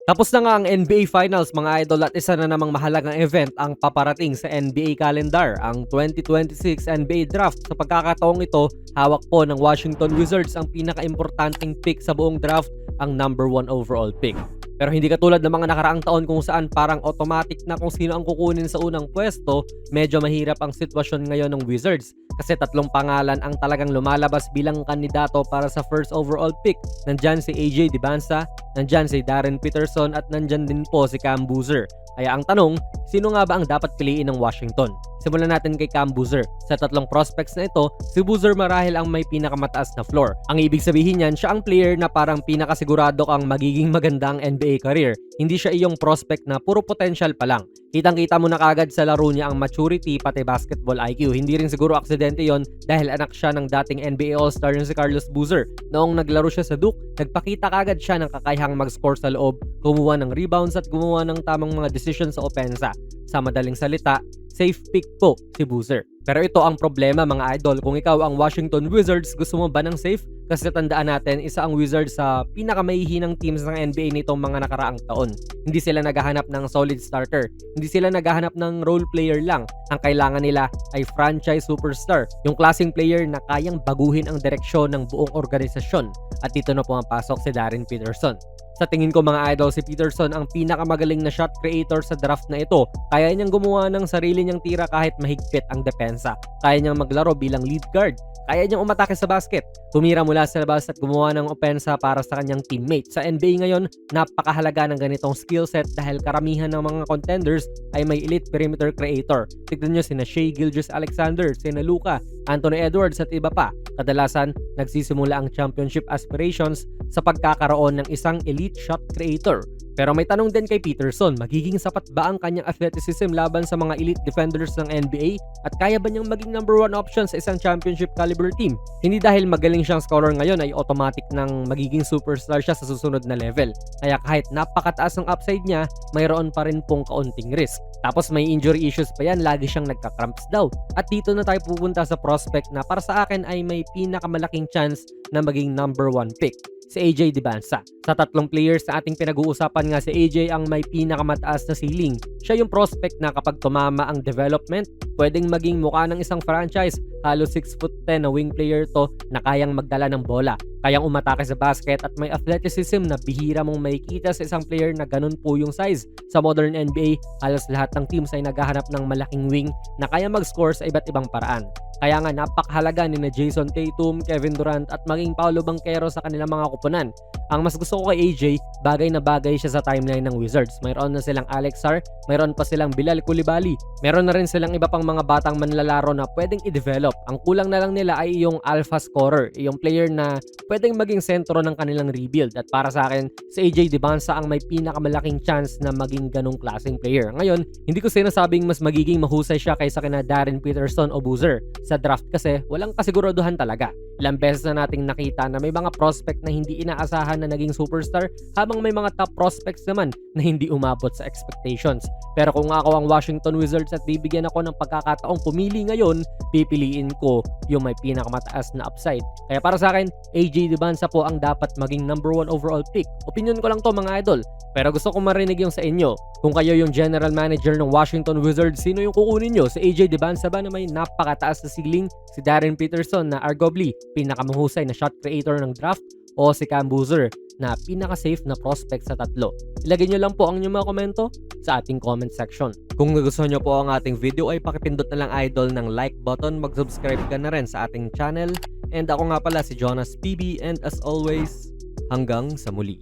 Tapos na nga ang NBA Finals mga idol at isa na namang mahalagang event ang paparating sa NBA calendar, ang 2026 NBA Draft. Sa pagkakataong ito, hawak po ng Washington Wizards ang pinaka-importanting pick sa buong draft, ang number 1 overall pick. Pero hindi katulad ng mga nakaraang taon kung saan parang automatic na kung sino ang kukunin sa unang pwesto, medyo mahirap ang sitwasyon ngayon ng Wizards. Kasi tatlong pangalan ang talagang lumalabas bilang kandidato para sa first overall pick. Nandyan si AJ Dybantsa, nandyan si Darren Peterson at nandyan din po si Cam Boozer. Kaya ang tanong, sino nga ba ang dapat piliin ng Washington? Simulan natin kay Cam Boozer. Sa tatlong prospects na ito, si Boozer marahil ang may pinakamataas na floor. Ang ibig sabihin niyan, siya ang player na parang pinakasigurado kang magiging magandang NBA career. Hindi siya iyong prospect na puro potential pa lang. Kitang-kita mo na kagad sa laro niya ang maturity pati basketball IQ. Hindi rin siguro aksidente yon dahil anak siya ng dating NBA All-Star na si Carlos Boozer. Noong naglaro siya sa Duke, nagpakita kagad siya ng kakayahang mag-score sa loob, kumuha ng rebounds at gumawa ng tamang mga decisions sa opensa. Sa madaling salita, safe pick po si Boozer. Pero ito ang problema mga idol, kung ikaw ang Washington Wizards, gusto mo ba ng safe? Kasi tandaan natin, isa ang Wizards sa pinakamahihinang teams ng NBA nitong mga nakaraang taon. Hindi sila naghahanap ng solid starter. Hindi sila naghahanap ng role player lang. Ang kailangan nila ay franchise superstar. Yung klaseng player na kayang baguhin ang direksyon ng buong organisasyon. At dito na pumapasok si Darren Peterson. Sa tingin ko mga idol, si Peterson ang pinakamagaling na shot creator sa draft na ito. Kaya niyang gumawa ng sarili niyang tira kahit mahigpit ang depensa. Kaya niyang maglaro bilang lead guard. Kaya niyang umatake sa basket. Tumira mula sa labas at gumawa ng opensa para sa kanyang teammate. Sa NBA ngayon, napakahalaga ng ganitong skill set dahil karamihan ng mga contenders ay may elite perimeter creator. Tignan niyo sina Shai Gilgeous-Alexander, sina Luka, Anthony Edwards at iba pa. Kadalasan, nagsisimula ang championship aspirations sa pagkakaroon ng isang elite shot creator. Pero may tanong din kay Peterson, magiging sapat ba ang kanyang athleticism laban sa mga elite defenders ng NBA? At kaya ba niyang maging number 1 option sa isang championship caliber team? Hindi dahil magaling siyang scorer ngayon ay automatic nang magiging superstar siya sa susunod na level. Kaya kahit napakataas ang upside niya, mayroon pa rin pong kaunting risk. Tapos may injury issues pa yan, lagi siyang nagka-cramps daw. At dito na tayo pupunta sa prospect na para sa akin ay may pinakamalaking chance na maging number 1 pick, si AJ Dybantsa. Sa tatlong players na ating pinag-uusapan nga, si AJ ang may pinakamataas na ceiling. Siya yung prospect na kapag tumama ang development, pwedeng maging mukha ng isang franchise. Halos 6'10" na wing player to na kayang magdala ng bola, kayang umatake sa basket at may athleticism na bihira mong makikita sa isang player na ganun po yung size. Sa modern NBA, halos lahat ng teams ay naghahanap ng malaking wing na kaya mag-score sa iba't ibang paraan. Kaya nga napakahalaga ni na Jason Tatum, Kevin Durant at maging Paolo Banchero sa kanilang mga kupunan. Ang mas gusto ko kay AJ, bagay na bagay siya sa timeline ng Wizards. Mayroon na silang Alex Sarr, mayroon pa silang Bilal Coulibaly, mayroon na rin silang iba pang mga batang manlalaro na pwedeng i-develop. Ang kulang na lang nila ay yung alpha scorer, yung player na pwedeng maging sentro ng kanilang rebuild. At para sa akin, si AJ Dybantsa ang may pinakamalaking chance na maging ganong klaseng player. Ngayon, hindi ko sinasabing mas magiging mahusay siya kaysa kina Darren Peterson o Boozer sa draft kasi walang kasiguraduhan talaga. Ilang beses na nating nakita na may mga prospect na hindi inaasahan na naging superstar habang may mga top prospects naman na hindi umabot sa expectations. Pero kung ako ang Washington Wizards at bibigyan ako ng pagkakataong pumili ngayon, pipiliin ko yung may pinakamataas na upside. Kaya para sa akin, AJ Dybantsa po ang dapat maging number 1 overall pick. Opinion ko lang to mga idol. Pero gusto ko marinig yung sa inyo. Kung kayo yung general manager ng Washington Wizards, sino yung kukunin nyo? Si AJ Dybantsa ba na may napakataas na ceiling? Si Darren Peterson na arguably pinakamahusay na shot creator ng draft? O si Cam Boozer na pinaka-safe na prospect sa tatlo? Ilagay nyo lang po ang inyong mga komento sa ating comment section. Kung nagustuhan nyo po ang ating video ay pakipindot na lang idol ng like button, mag-subscribe ka na rin sa ating channel. And ako nga pala si Jonas PB and as always, hanggang sa muli.